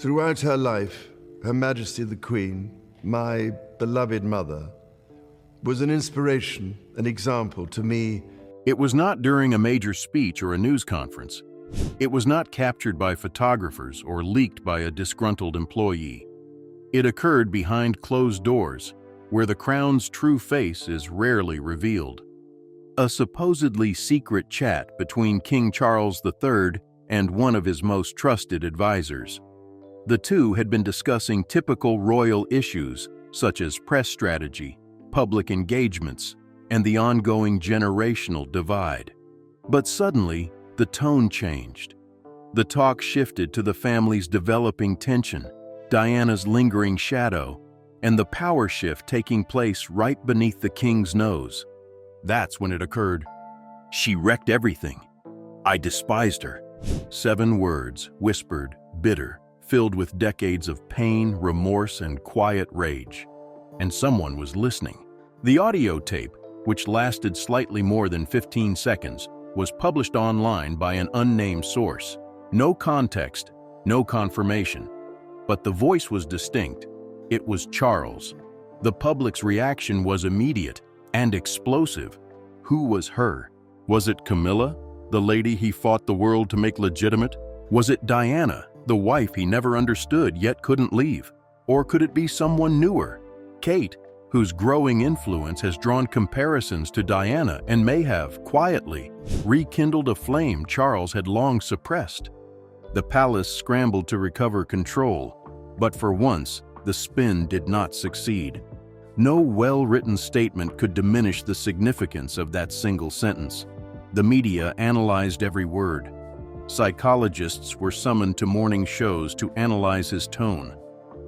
Throughout her life, Her Majesty the Queen, my beloved mother, was an inspiration, an example to me. It was not during a major speech or a news conference. It was not captured by photographers or leaked by a disgruntled employee. It occurred behind closed doors, where the crown's true face is rarely revealed. A supposedly secret chat between King Charles III and one of his most trusted advisors. The two had been discussing typical royal issues such as press strategy, public engagements, and the ongoing generational divide. But suddenly, the tone changed. The talk shifted to the family's developing tension, Diana's lingering shadow, and the power shift taking place right beneath the king's nose. That's when it occurred. She wrecked everything. I despised her. 7 words, whispered, bitter, filled with decades of pain, remorse, and quiet rage. And someone was listening. The audio tape, which lasted slightly more than 15 seconds, was published online by an unnamed source. No context, no confirmation. But the voice was distinct. It was Charles. The public's reaction was immediate and explosive. Who was her? Was it Camilla, the lady he fought the world to make legitimate? Was it Diana, the wife he never understood yet couldn't leave? Or could it be someone newer? Kate, whose growing influence has drawn comparisons to Diana and may have, quietly, rekindled a flame Charles had long suppressed. The palace scrambled to recover control, but for once, the spin did not succeed. No well-written statement could diminish the significance of that single sentence. The media analyzed every word. Psychologists were summoned to morning shows to analyze his tone.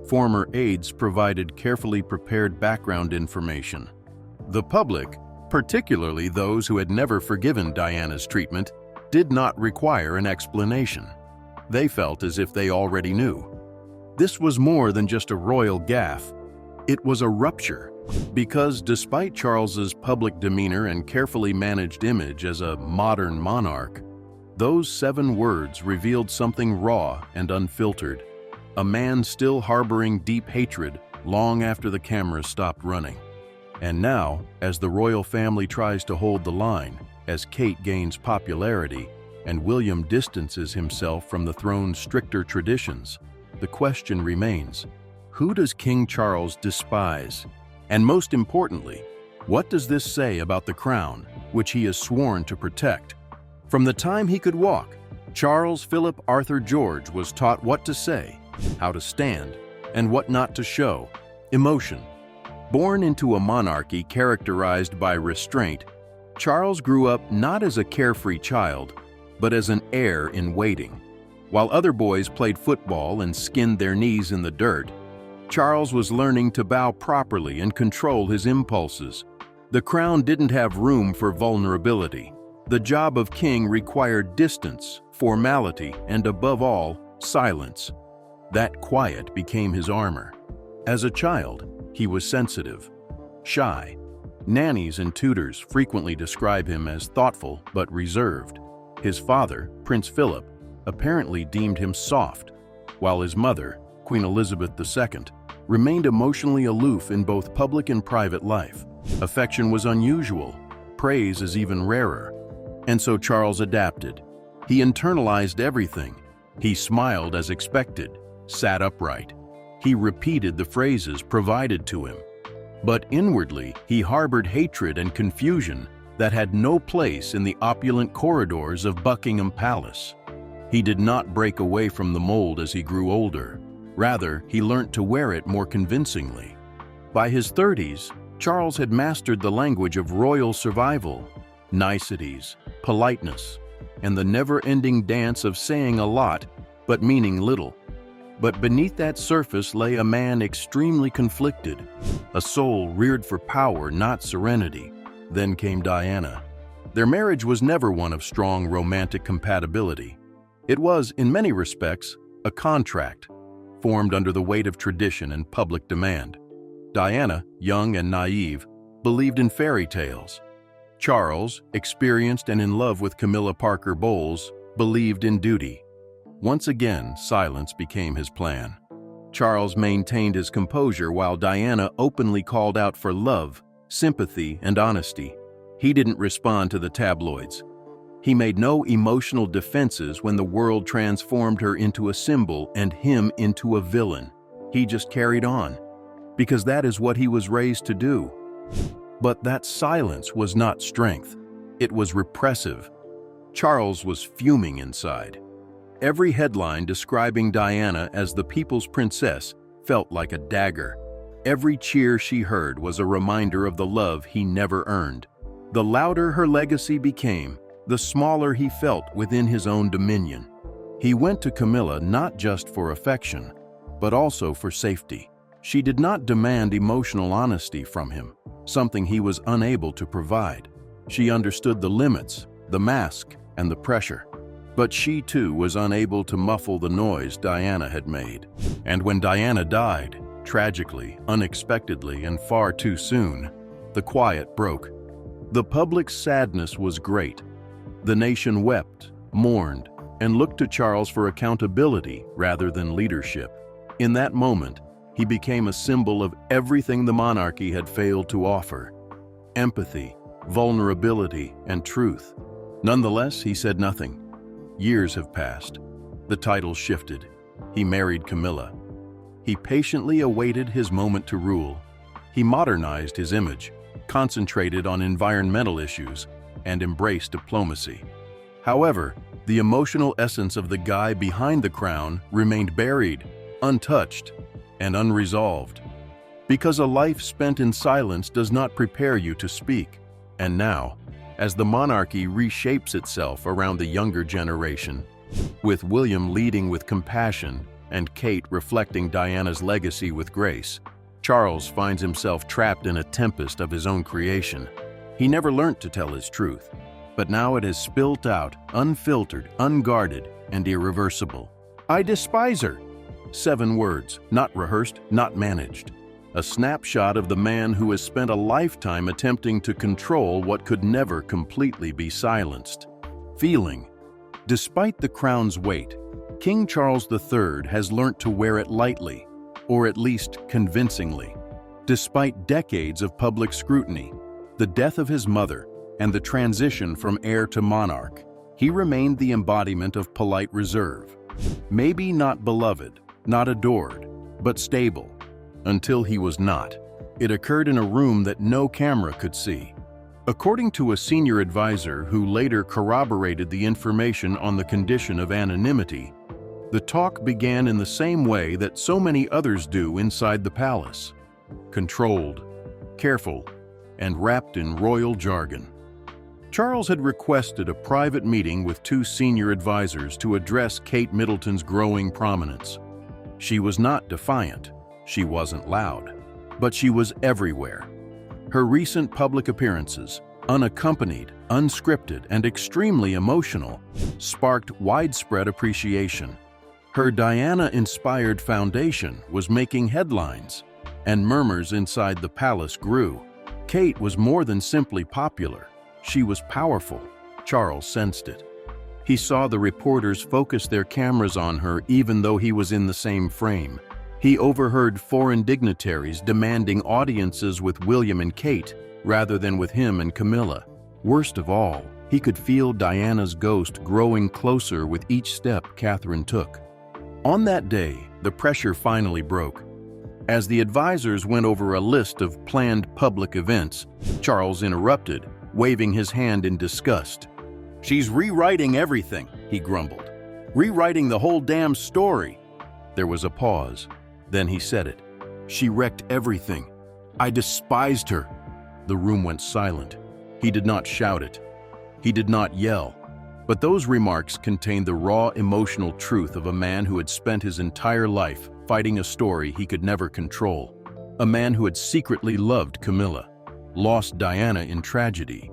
Former aides provided carefully prepared background information. The public, particularly those who had never forgiven Diana's treatment, did not require an explanation. They felt as if they already knew. This was more than just a royal gaffe. It was a rupture, because despite Charles's public demeanor and carefully managed image as a modern monarch, those 7 words revealed something raw and unfiltered. A man still harboring deep hatred long after the cameras stopped running. And now, as the royal family tries to hold the line, as Kate gains popularity and William distances himself from the throne's stricter traditions, the question remains, who does King Charles despise? And most importantly, what does this say about the crown, which he has sworn to protect? From the time he could walk, Charles Philip Arthur George was taught what to say, how to stand, and what not to show, emotion. Born into a monarchy characterized by restraint, Charles grew up not as a carefree child, but as an heir in waiting. While other boys played football and skinned their knees in the dirt, Charles was learning to bow properly and control his impulses. The crown didn't have room for vulnerability. The job of king required distance, formality, and above all, silence. That quiet became his armor. As a child, he was sensitive, shy. Nannies and tutors frequently describe him as thoughtful but reserved. His father, Prince Philip, apparently deemed him soft, while his mother, Queen Elizabeth II, remained emotionally aloof in both public and private life. Affection was unusual, praise is even rarer. And so Charles adapted. He internalized everything. He smiled as expected, sat upright. He repeated the phrases provided to him. But inwardly, he harbored hatred and confusion that had no place in the opulent corridors of Buckingham Palace. He did not break away from the mold as he grew older. Rather, he learnt to wear it more convincingly. By his 30s, Charles had mastered the language of royal survival, niceties, politeness, and the never-ending dance of saying a lot but meaning little. But beneath that surface lay a man extremely conflicted, a soul reared for power, not serenity. Then came Diana. Their marriage was never one of strong romantic compatibility. It was, in many respects, a contract, formed under the weight of tradition and public demand. Diana, young and naive, believed in fairy tales. Charles, experienced and in love with Camilla Parker Bowles, believed in duty. Once again, silence became his plan. Charles maintained his composure while Diana openly called out for love, sympathy, and honesty. He didn't respond to the tabloids. He made no emotional defenses when the world transformed her into a symbol and him into a villain. He just carried on, because that is what he was raised to do. But that silence was not strength. It was repressive. Charles was fuming inside. Every headline describing Diana as the people's princess felt like a dagger. Every cheer she heard was a reminder of the love he never earned. The louder her legacy became, the smaller he felt within his own dominion. He went to Camilla not just for affection, but also for safety. She did not demand emotional honesty from him, something he was unable to provide. She understood the limits, the mask, and the pressure. But she too was unable to muffle the noise Diana had made. And when Diana died, tragically, unexpectedly, and far too soon, the quiet broke. The public's sadness was great. The nation wept, mourned, and looked to Charles for accountability rather than leadership. In that moment, he became a symbol of everything the monarchy had failed to offer: empathy, vulnerability, and truth. Nonetheless, he said nothing. Years have passed. The title shifted. He married Camilla. He patiently awaited his moment to rule. He modernized his image, concentrated on environmental issues, and embraced diplomacy. However, the emotional essence of the guy behind the crown remained buried, untouched, and unresolved. Because a life spent in silence does not prepare you to speak. And now, as the monarchy reshapes itself around the younger generation, with William leading with compassion and Kate reflecting Diana's legacy with grace, Charles finds himself trapped in a tempest of his own creation. He never learnt to tell his truth, but now it has spilt out, unfiltered, unguarded, and irreversible. "I despise her." 7 words, not rehearsed, not managed. A snapshot of the man who has spent a lifetime attempting to control what could never completely be silenced. Feeling. Despite the crown's weight, King Charles III has learnt to wear it lightly, or at least convincingly. Despite decades of public scrutiny, the death of his mother, and the transition from heir to monarch, he remained the embodiment of polite reserve. Maybe not beloved, not adored, but stable. Until he was not. It occurred in a room that no camera could see. According to a senior advisor who later corroborated the information on the condition of anonymity, the talk began in the same way that so many others do inside the palace: controlled, careful, and wrapped in royal jargon. Charles had requested a private meeting with 2 senior advisors to address Kate Middleton's growing prominence. She was not defiant. She wasn't loud, but she was everywhere. Her recent public appearances, unaccompanied, unscripted, and extremely emotional, sparked widespread appreciation. Her Diana-inspired foundation was making headlines, and murmurs inside the palace grew. Kate was more than simply popular. She was powerful. Charles sensed it. He saw the reporters focus their cameras on her even though he was in the same frame. He overheard foreign dignitaries demanding audiences with William and Kate rather than with him and Camilla. Worst of all, he could feel Diana's ghost growing closer with each step Catherine took. On that day, the pressure finally broke. As the advisors went over a list of planned public events, Charles interrupted, waving his hand in disgust. "She's rewriting everything," he grumbled. "Rewriting the whole damn story." There was a pause. Then he said it. "She wrecked everything. I despised her." The room went silent. He did not shout it. He did not yell. But those remarks contained the raw emotional truth of a man who had spent his entire life fighting a story he could never control. A man who had secretly loved Camilla, lost Diana in tragedy,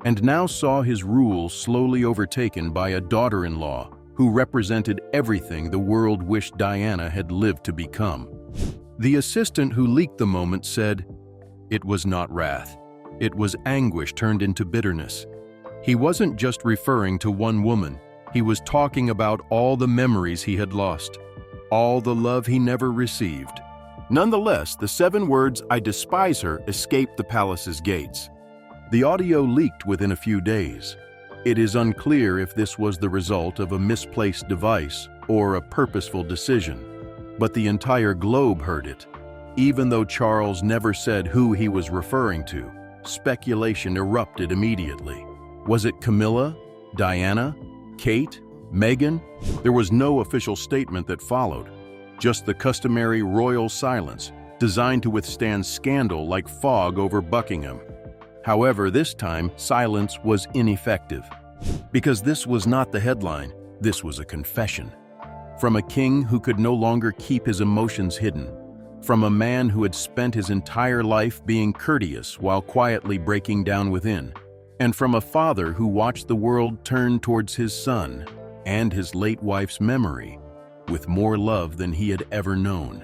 and now saw his rule slowly overtaken by a daughter-in-law who represented everything the world wished Diana had lived to become. The assistant who leaked the moment said, "It was not wrath. It was anguish turned into bitterness." He wasn't just referring to one woman. He was talking about all the memories he had lost, all the love he never received. Nonetheless, the 7 words, "I despise her," escaped the palace's gates. The audio leaked within a few days. It is unclear if this was the result of a misplaced device or a purposeful decision, but the entire globe heard it. Even though Charles never said who he was referring to, speculation erupted immediately. Was it Camilla, Diana, Kate, Meghan? There was no official statement that followed, just the customary royal silence, designed to withstand scandal like fog over Buckingham. However, this time, silence was ineffective. Because this was not the headline, this was a confession. From a king who could no longer keep his emotions hidden. From a man who had spent his entire life being courteous while quietly breaking down within. And from a father who watched the world turn towards his son and his late wife's memory with more love than he had ever known.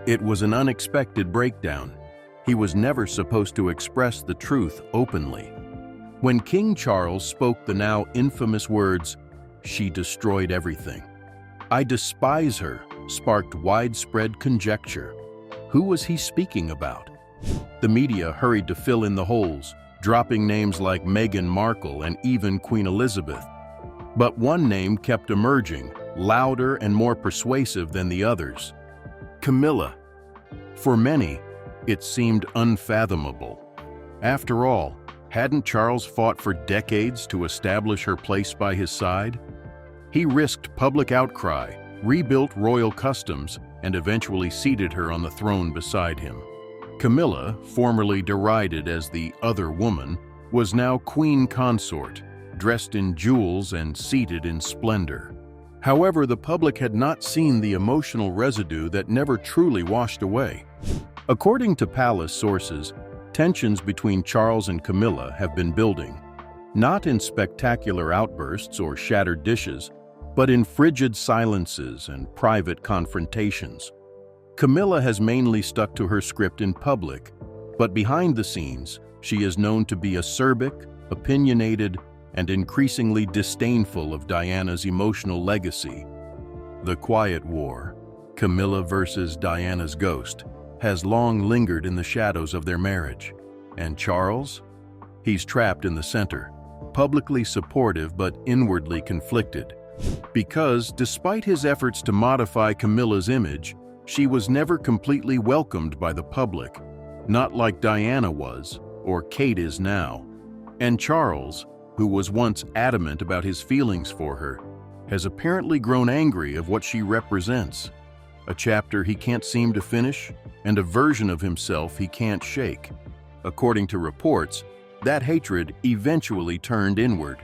It was an unexpected breakdown. He was never supposed to express the truth openly. When King Charles spoke the now infamous words, "She destroyed everything. I despise her," sparked widespread conjecture. Who was he speaking about? The media hurried to fill in the holes, dropping names like Meghan Markle and even Queen Elizabeth. But one name kept emerging, louder and more persuasive than the others: Camilla. For many, it seemed unfathomable. After all, hadn't Charles fought for decades to establish her place by his side? He risked public outcry, rebuilt royal customs, and eventually seated her on the throne beside him. Camilla, formerly derided as the other woman, was now queen consort, dressed in jewels and seated in splendor. However, the public had not seen the emotional residue that never truly washed away. According to palace sources, tensions between Charles and Camilla have been building, not in spectacular outbursts or shattered dishes, but in frigid silences and private confrontations. Camilla has mainly stuck to her script in public, but behind the scenes, she is known to be acerbic, opinionated, and increasingly disdainful of Diana's emotional legacy. The quiet war, Camilla versus Diana's ghost, has long lingered in the shadows of their marriage. And Charles? He's trapped in the center, publicly supportive but inwardly conflicted. Because, despite his efforts to modify Camilla's image, she was never completely welcomed by the public, not like Diana was, or Kate is now. And Charles, who was once adamant about his feelings for her, has apparently grown angry of what she represents. A chapter he can't seem to finish, and a version of himself he can't shake. According to reports, that hatred eventually turned inward.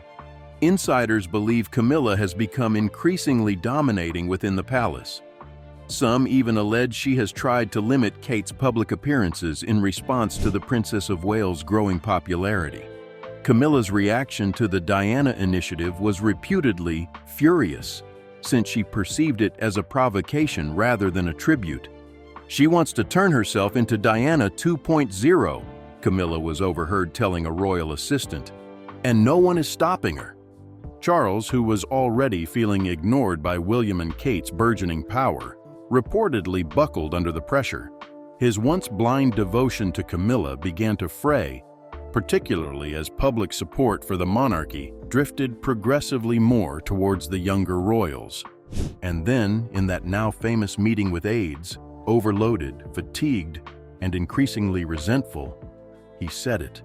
Insiders believe Camilla has become increasingly dominating within the palace. Some even allege she has tried to limit Kate's public appearances in response to the Princess of Wales' growing popularity. Camilla's reaction to the Diana initiative was reputedly furious, since she perceived it as a provocation rather than a tribute. She wants to turn herself into Diana 2.0, Camilla was overheard telling a royal assistant, and no one is stopping her. Charles, who was already feeling ignored by William and Kate's burgeoning power, reportedly buckled under the pressure. His once blind devotion to Camilla began to fray, particularly as public support for the monarchy drifted progressively more towards the younger royals. And then, in that now famous meeting with aides, overloaded, fatigued, and increasingly resentful, he said it.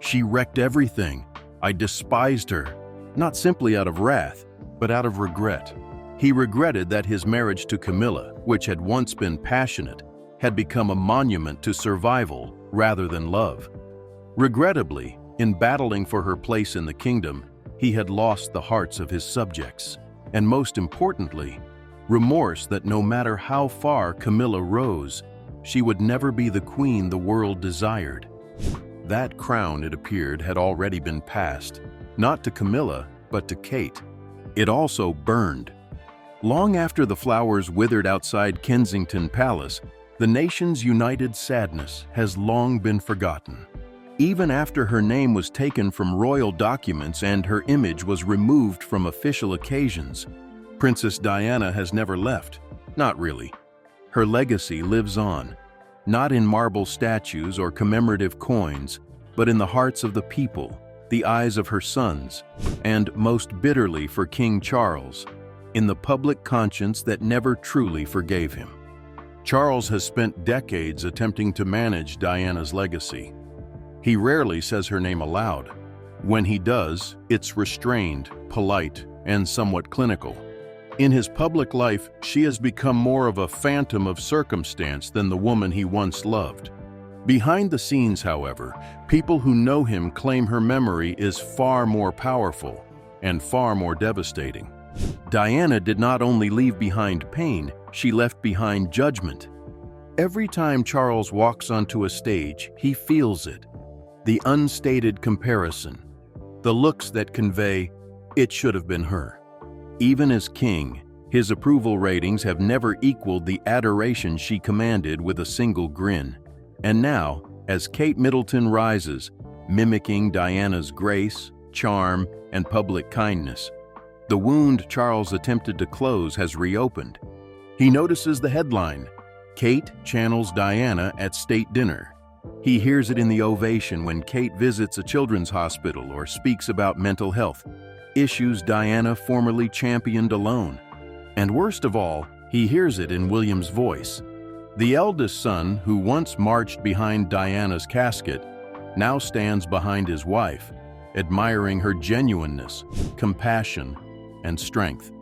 "She wrecked everything. I despised her, not simply out of wrath, but out of regret." He regretted that his marriage to Camilla, which had once been passionate, had become a monument to survival rather than love. Regrettably, in battling for her place in the kingdom, he had lost the hearts of his subjects, and most importantly, remorse that no matter how far Camilla rose, she would never be the queen the world desired. That crown, it appeared, had already been passed, not to Camilla, but to Kate. It also burned. Long after the flowers withered outside Kensington Palace, the nation's united sadness has long been forgotten. Even after her name was taken from royal documents and her image was removed from official occasions, Princess Diana has never left. Not really. Her legacy lives on, not in marble statues or commemorative coins, but in the hearts of the people, the eyes of her sons, and most bitterly for King Charles, in the public conscience that never truly forgave him. Charles has spent decades attempting to manage Diana's legacy. He rarely says her name aloud. When he does, it's restrained, polite, and somewhat clinical. In his public life, she has become more of a phantom of circumstance than the woman he once loved. Behind the scenes, however, people who know him claim her memory is far more powerful and far more devastating. Diana did not only leave behind pain, she left behind judgment. Every time Charles walks onto a stage, he feels it. The unstated comparison, the looks that convey, "It should have been her." Even as king, his approval ratings have never equaled the adoration she commanded with a single grin. And now, as Kate Middleton rises, mimicking Diana's grace, charm, and public kindness, the wound Charles attempted to close has reopened. He notices the headline, "Kate channels Diana at state dinner." He hears it in the ovation when Kate visits a children's hospital or speaks about mental health, issues Diana formerly championed alone. And worst of all, he hears it in William's voice. The eldest son, who once marched behind Diana's casket, now stands behind his wife, admiring her genuineness, compassion, and strength.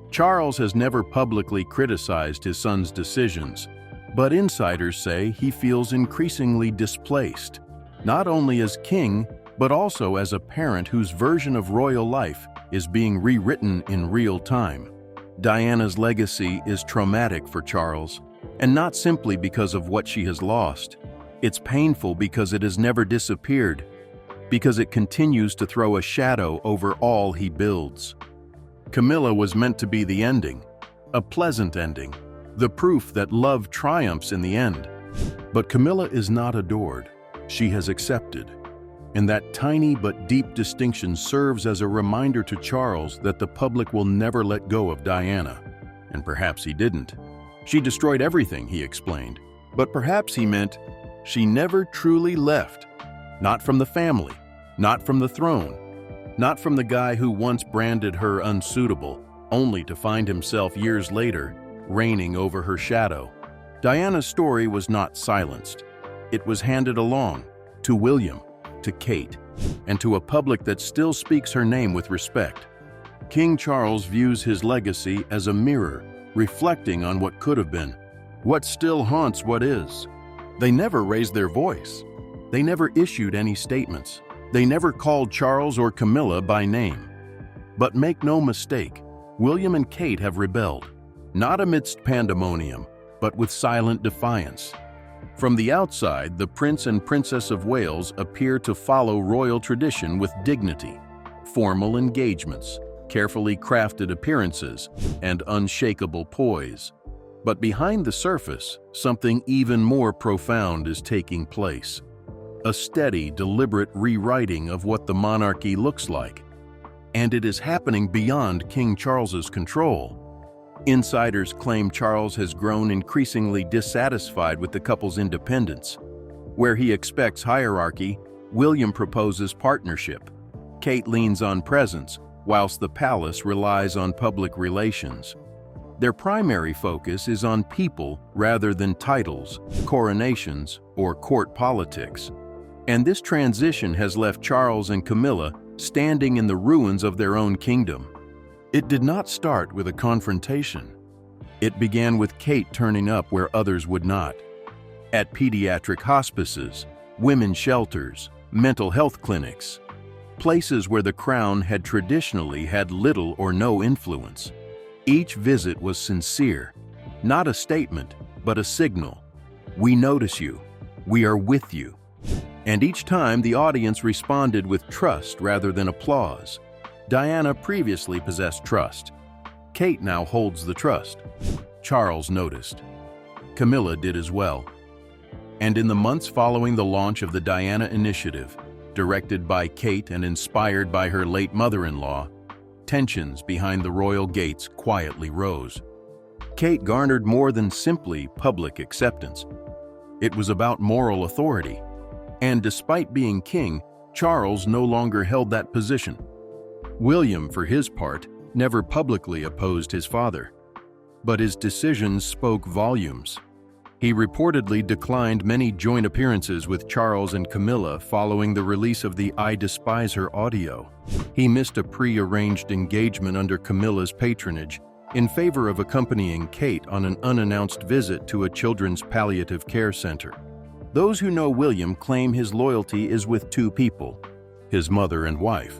Charles has never publicly criticized his son's decisions, but insiders say he feels increasingly displaced, not only as king, but also as a parent whose version of royal life is being rewritten in real time. Diana's legacy is traumatic for Charles, and not simply because of what she has lost. It's painful because it has never disappeared, because it continues to throw a shadow over all he builds. Camilla was meant to be the ending, a pleasant ending, the proof that love triumphs in the end. But Camilla is not adored, she has accepted. And that tiny but deep distinction serves as a reminder to Charles that the public will never let go of Diana. And perhaps he didn't. She destroyed everything, he explained. But perhaps he meant she never truly left. Not from the family, not from the throne, not from the guy who once branded her unsuitable, only to find himself years later reigning over her shadow. Diana's story was not silenced. It was handed along to William, to Kate, and to a public that still speaks her name with respect. King Charles views his legacy as a mirror, reflecting on what could have been, what still haunts what is. They never raised their voice. They never issued any statements. They never called Charles or Camilla by name. But make no mistake, William and Kate have rebelled. Not amidst pandemonium, but with silent defiance. From the outside, the Prince and Princess of Wales appear to follow royal tradition with dignity, formal engagements, carefully crafted appearances, and unshakable poise. But behind the surface, something even more profound is taking place. A steady, deliberate rewriting of what the monarchy looks like. And it is happening beyond King Charles's control. Insiders claim Charles has grown increasingly dissatisfied with the couple's independence. Where he expects hierarchy, William proposes partnership. Kate leans on presence, whilst the palace relies on public relations. Their primary focus is on people rather than titles, coronations, or court politics. And this transition has left Charles and Camilla standing in the ruins of their own kingdom. It did not start with a confrontation. It began with Kate turning up where others would not. At pediatric hospices, women's shelters, mental health clinics, places where the crown had traditionally had little or no influence. Each visit was sincere, not a statement, but a signal. We notice you. We are with you. And each time the audience responded with trust rather than applause. Diana previously possessed trust. Kate now holds the trust. Charles noticed. Camilla did as well. And in the months following the launch of the Diana Initiative, directed by Kate and inspired by her late mother-in-law, tensions behind the royal gates quietly rose. Kate garnered more than simply public acceptance. It was about moral authority. And despite being king, Charles no longer held that position. William, for his part, never publicly opposed his father. But his decisions spoke volumes. He reportedly declined many joint appearances with Charles and Camilla following the release of the I Despise Her audio. He missed a pre-arranged engagement under Camilla's patronage in favor of accompanying Kate on an unannounced visit to a children's palliative care center. Those who know William claim his loyalty is with two people, his mother and wife.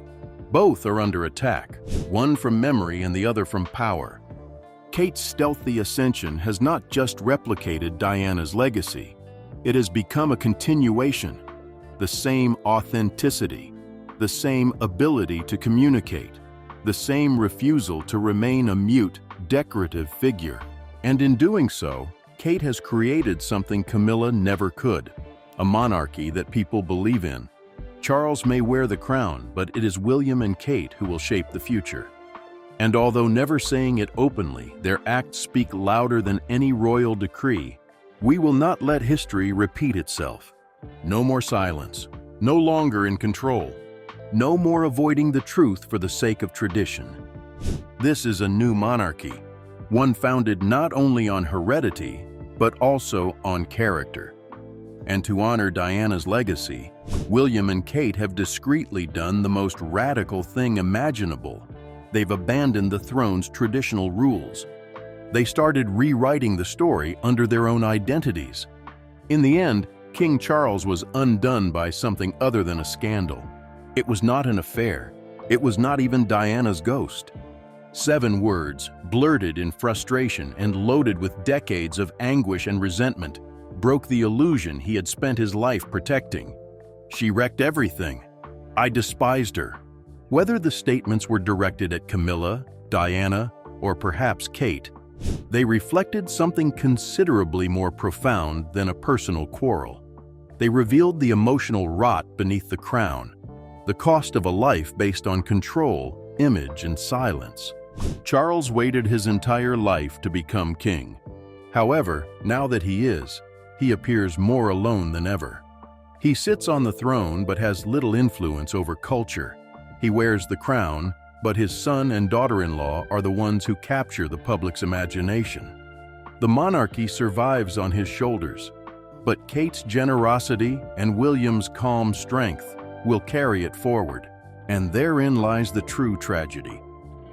Both are under attack, one from memory and the other from power. Kate's stealthy ascension has not just replicated Diana's legacy, it has become a continuation, the same authenticity, the same ability to communicate, the same refusal to remain a mute, decorative figure. And in doing so, Kate has created something Camilla never could, a monarchy that people believe in. Charles may wear the crown, but it is William and Kate who will shape the future. And although never saying it openly, their acts speak louder than any royal decree. We will not let history repeat itself. No more silence, no longer in control, no more avoiding the truth for the sake of tradition. This is a new monarchy, one founded not only on heredity, but also on character. And to honor Diana's legacy, William and Kate have discreetly done the most radical thing imaginable. They've abandoned the throne's traditional rules. They started rewriting the story under their own identities. In the end, King Charles was undone by something other than a scandal. It was not an affair. It was not even Diana's ghost. 7 words, blurted in frustration and loaded with decades of anguish and resentment, broke the illusion he had spent his life protecting. She wrecked everything. I despised her. Whether the statements were directed at Camilla, Diana, or perhaps Kate, they reflected something considerably more profound than a personal quarrel. They revealed the emotional rot beneath the crown, the cost of a life based on control, image, and silence. Charles waited his entire life to become king. However, now that he is, he appears more alone than ever. He sits on the throne but has little influence over culture. He wears the crown, but his son and daughter-in-law are the ones who capture the public's imagination. The monarchy survives on his shoulders, but Kate's generosity and William's calm strength will carry it forward. And therein lies the true tragedy.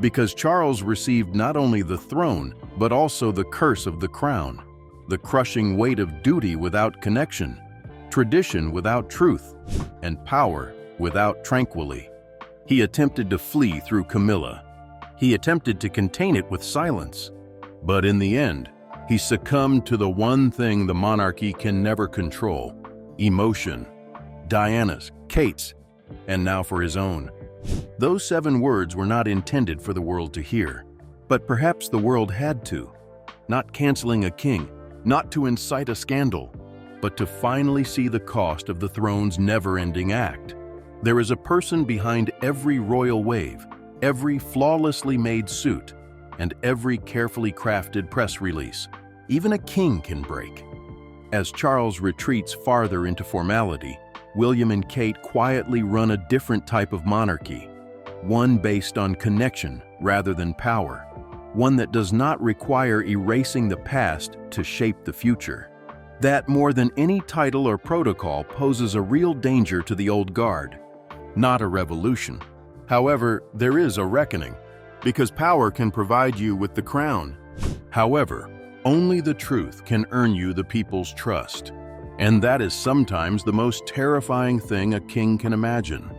Because Charles received not only the throne, but also the curse of the crown, the crushing weight of duty without connection, tradition without truth, and power without tranquility. He attempted to flee through Camilla. He attempted to contain it with silence. But in the end, he succumbed to the one thing the monarchy can never control: emotion. Diana's, Kate's, and now for his own. Those 7 words were not intended for the world to hear, but perhaps the world had to. Not canceling a king, not to incite a scandal, but to finally see the cost of the throne's never-ending act. There is a person behind every royal wave, every flawlessly made suit, and every carefully crafted press release. Even a king can break. As Charles retreats farther into formality, William and Kate quietly run a different type of monarchy, one based on connection rather than power, one that does not require erasing the past to shape the future. That, more than any title or protocol, poses a real danger to the old guard. Not a revolution. However, there is a reckoning, because power can provide you with the crown. However, only the truth can earn you the people's trust. And that is sometimes the most terrifying thing a king can imagine.